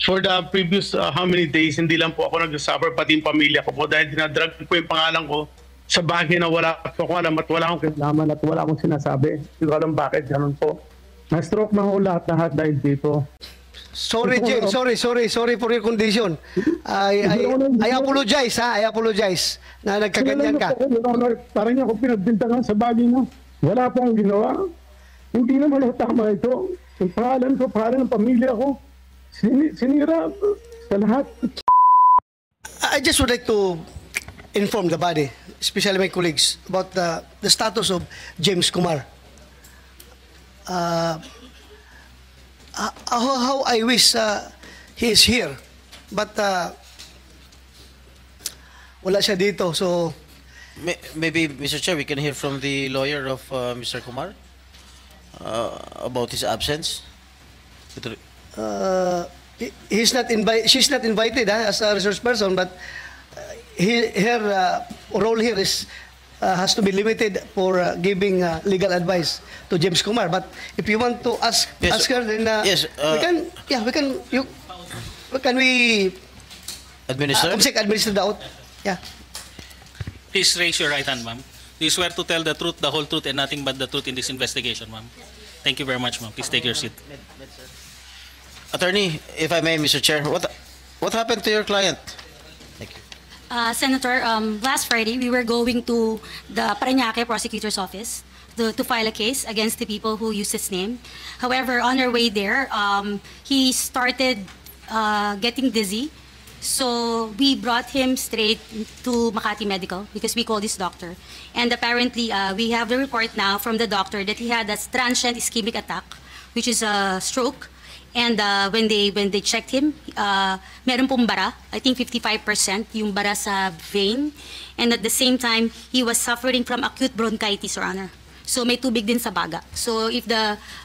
for the previous how many days, hindi lang po ako nag-suffer, pati yung pamilya ko po dahil dinadrag po yung pangalan ko sa bagay na wala po ako alam at wala akong kinalaman at wala akong sinasabi. Hindi ko alam bakit ganun po. Na-stroke na ho lahat dahil dito. Sorry, James. Sorry for your condition. I apologize, ha? I apologize na nagkaganyan ka. Parang niya ako pinagbintangan sa bagay na wala po akong ginawa. Hindi naman ako tama ito. Yung pangalan ko, pangalan ng pamilya ko, sinira sa lahat. I just would like to inform the body, especially my colleagues, about the status of James Kumar. How I wish he is here, but wala siya dito. So Maybe, Mr. Chair, we can hear from the lawyer of Mr. Kumar about his absence. she's not invited as a resource person, but her role here is has to be limited for giving legal advice to James Kumar. But if you want to ask her, then yes, can we administer? administer the oath? Yeah. Please raise your right hand, ma'am. Do you swear to tell the truth, the whole truth, and nothing but the truth in this investigation, ma'am? Thank you very much, ma'am. Please take your seat. Attorney, if I may, Mr. Chair, what happened to your client? Thank you. Senator, last Friday, we were going to the Parañaque prosecutor's office to file a case against the people who used his name. However, on our way there, he started getting dizzy. So we brought him straight to Makati Medical because we called his doctor. And apparently, we have the report now from the doctor that he had a transient ischemic attack, which is a stroke. And when they checked him, meron pong bara, I think 55% yung bara sa vein. And at the same time, he was suffering from acute bronchitis, Your Honor. So may tubig din sa baga. So if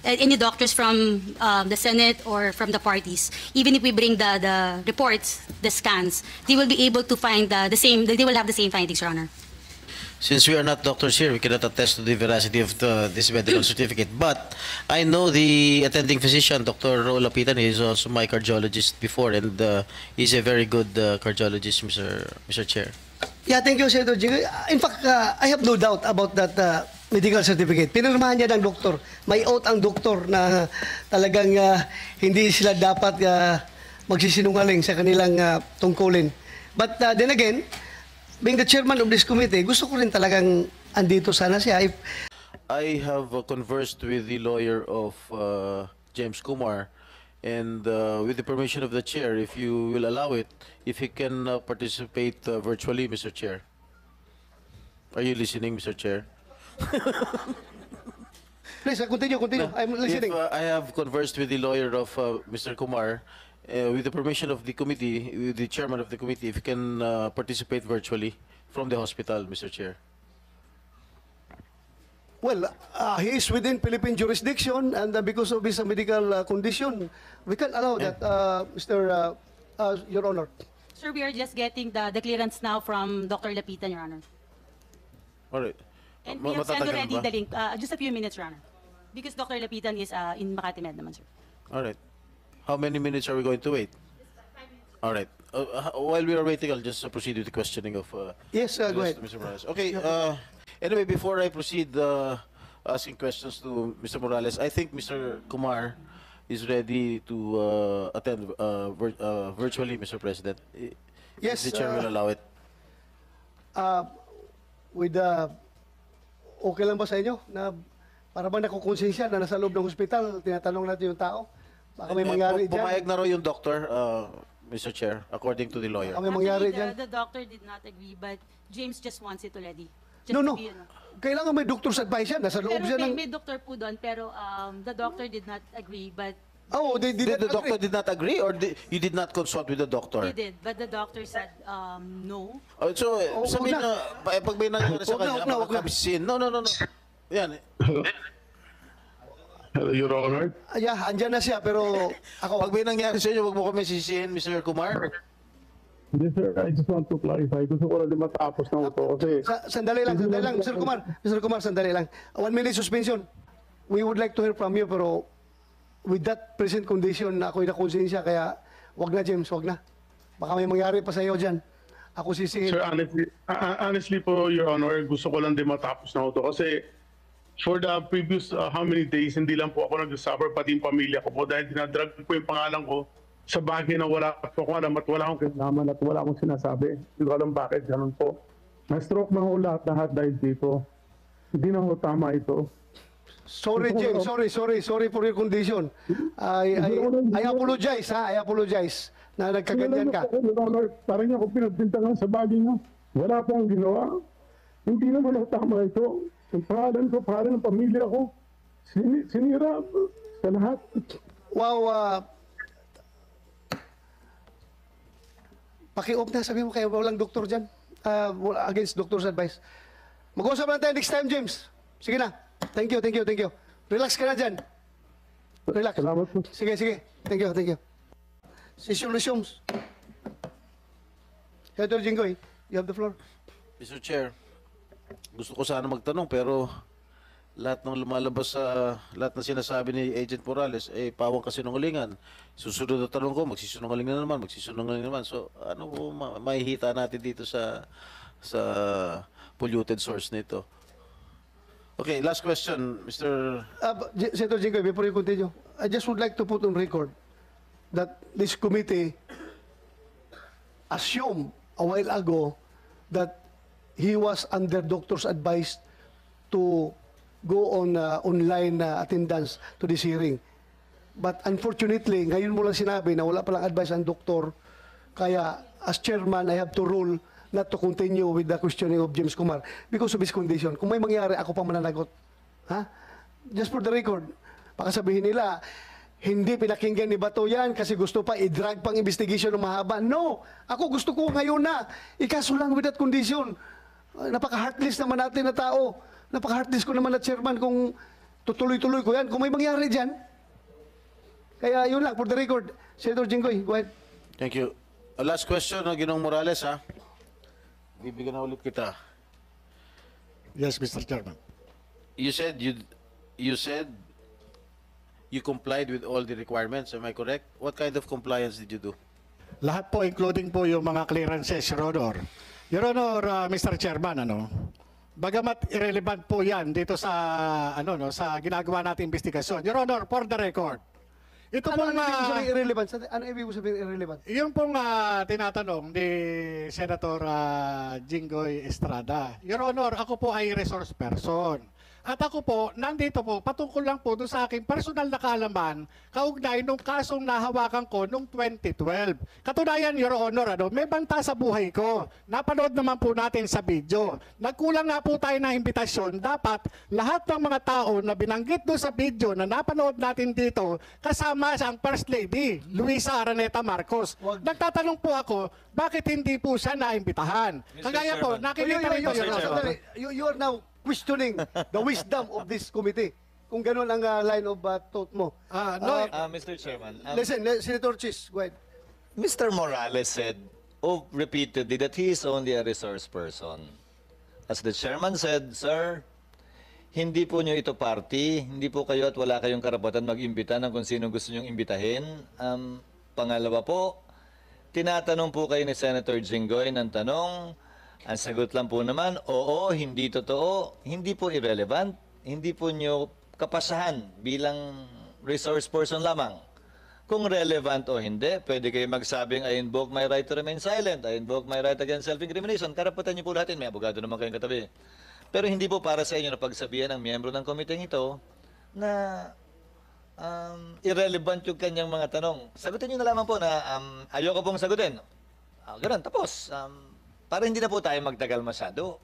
any doctors from the Senate or from the parties, even if we bring the reports, the scans, they will be able to find the same, they will have the same findings, Your Honor. Since we are not doctors here, we cannot attest to the veracity of this medical certificate. But I know the attending physician, Dr. Ro Lapitan, he is also my cardiologist before, and he's a very good cardiologist, Mr. Chair. Yeah, thank you, Senator Jing. In fact, I have no doubt about that medical certificate. Pinirmahan niya ng doktor. May oath ang doktor na talagang hindi sila dapat magsisinungaling sa kanilang tungkulin. But then again, being the chairman of this committee, gusto ko rin talagang andito sana siya. I have conversed with the lawyer of James Kumar, and with the permission of the chair, if you will allow it, if he can participate virtually, Mr. Chair. Are you listening, Mr. Chair? Please, continue. I'm listening. If I have conversed with the lawyer of Mr. Kumar, with the permission of the committee, with the chairman of the committee, if he can participate virtually from the hospital, Mr. Chair. Well, he is within Philippine jurisdiction, and because of his medical condition, we can allow that, Your Honor. Sir, we are just getting the clearance now from Dr. Lapitan, Your Honor. All right. And we have sent already the link, just a few minutes, Your Honor. Because Dr. Lapitan is in Makati Med naman, sir. All right. How many minutes are we going to wait? All right. While we are waiting, I'll just proceed with the questioning of Yes, go ahead. Mr. Morales. Okay. Anyway, before I proceed asking questions to Mr. Morales, I think Mr. Kumar is ready to attend virtually, Mr. President. Yes, If the chair will allow it. Okay lang ba sa inyo na para bang nakukonsensya na nasa loob ng hospital, tinatanong natin yung tao? Baka may mangyari dyan. Pumayag na raw yung doctor, Mr. Chair, according to the lawyer. Baka may mangyari dyan. The doctor did not agree, but James just wants it already. No. Kailangan may doctor's advice yan. Nasa loob siya ng... May doctor po doon, pero the doctor did not agree, but Oh, Did the doctor did not agree, or you did not consult with the doctor? he did. But the doctor said no. So, sabihin na, pag may nangyari sa Huwag na, kanya, huwag na. makakabisin. No. Yan. Hello, Your Honor. Yeah, andyan na siya, pero ako... Pag may nangyari sa inyo, huwag mo kami sisihin, Mr. Kumar. Yes, sir. I just want to clarify. Gusto ko rin matapos na ito kasi... Sandali lang. Mr. Kumar, sandali lang. 1 minute suspension. We would like to hear from you, pero with that present condition na ako'y nakonsensya, kaya Wag na, James, wag na. Baka may mangyari pa sa iyo dyan. Ako sisihin. Sir, honestly po, Your Honor, gusto ko lang din matapos na ito. Kasi for the previous how many days, hindi lang po ako nag-suffer, pati yung pamilya ko po. Dahil dinadrag po yung pangalan ko sa bagay na wala po ko alam at wala akong kinalaman at wala akong sinasabi. Hindi ko alam bakit, ganun po. Na-stroke na ho lahat dahil dito. Hindi na ho tama ito. Sorry, James. Sorry for your condition. I apologize, ha? I apologize na nagkaganyan ka. Your Honor, parang ako pinagbintangan sa bagay niya. Wala po ang ginawa. Hindi naman ho tama ito. Ang pangalan ko, pangalan ng pamilya ko, sinira sa lahat. Wow, paki-off na, sabi mo kayo, walang doktor dyan. Against doctor's advice. Mag-usap lang tayo next time, James. Sige na. Thank you. Relax ka na dyan. Relax. Salamat po. Sige. Thank you. Session resumes. Senator Jinggoy, you have the floor. Mr. Chair, gusto ko sana magtanong pero lahat ng lumalabas sa lahat ng sinasabi ni Agent Morales pawang kasinungalingan. Susunod na tanong ko, magsisinungaling na naman. So ano po mahihita natin dito sa polluted source nito? Okay, last question, Mr. Senator Jinggoy, before you continue, I just would like to put on record that this committee assumed a while ago that he was under doctor's advice to go on online attendance to this hearing. But unfortunately, ngayon mo lang sinabi na wala palang advice ang doktor, kaya as chairman, I have to rule not to continue with the questioning of James Kumar because of his condition. Kung may mangyari, ako pa mananagot. Ha? Just for the record, baka sabihin nila, hindi pinakinggan ni Bato yan kasi gusto pa i-drag pang investigation ng mahaba. No! Ako gusto ko ngayon na. Ikaso lang with that condition. Napaka-heartless naman natin na tao. Napaka-heartless ko naman na chairman kung tutuloy-tuloy ko yan. Kung may mangyari dyan. Kaya yun lang, for the record. Senator Jinggoy, go ahead. Thank you. Last question, Ginong Morales, ha? Bibigyan na ulit kita. Yes, Mr. Chairman. You said you complied with all the requirements. Am I correct? What kind of compliance did you do? Lahat po, including po yung mga clearances, Your Honor. Your Honor, Mr. Chairman, bagamat irrelevant po yan dito sa, sa ginagawa natin investigasyon. Your Honor, for the record, ito Ano pong, ibig sabihin irrelevant? Ano ibig sabihin irrelevant? yung pong tinatanong ni Senator Jinggoy Estrada. Your Honor, ako po ay resource person. At ako po, nandito po, patungkol lang po doon sa aking personal na kaalaman, kaugnay nung kasong nahawakan ko nung 2012. Katunayan, Your Honor, may banta sa buhay ko. Napanood naman po natin sa video. Nagkulang nga po tayo ng imbitasyon. Dapat lahat ng mga tao na binanggit doon sa video na napanood natin dito, kasama ang First Lady, Luisa Araneta Marcos. Nagtatanong po ako, bakit hindi po siya naimbitahan? Kagaya po, nakikita rin po, Your Honor. You are now questioning the wisdom of this committee. Kung ganun ang line of thought mo. Mr. Chairman, Listen, Senator Chis, go ahead. Mr. Morales said repeatedly that he is only a resource person. As the chairman said, sir, hindi po nyo ito party, hindi po kayo at wala kayong karapatan mag-imbita ng kung sino gusto nyong imbitahin. Pangalawa po, tinatanong po kayo ni Senator Jinggoy ng tanong. Ang sagot lang po naman, oo, hindi totoo, hindi po irrelevant, hindi po nyo kapasahan bilang resource person lamang. Kung relevant o hindi, pwede kayo magsabing, I invoke my right to remain silent, I invoke my right against self-incrimination. Karapatan nyo po lahat yun, may abogado naman kayong katabi. Pero hindi po para sa inyo na pagsabihan ng miyembro ng komite ito na irrelevant yung kanyang mga tanong. Sagutin nyo na lamang po na ayoko pong sagutin. Ganun, tapos. Para hindi na po tayo magtagal masyado.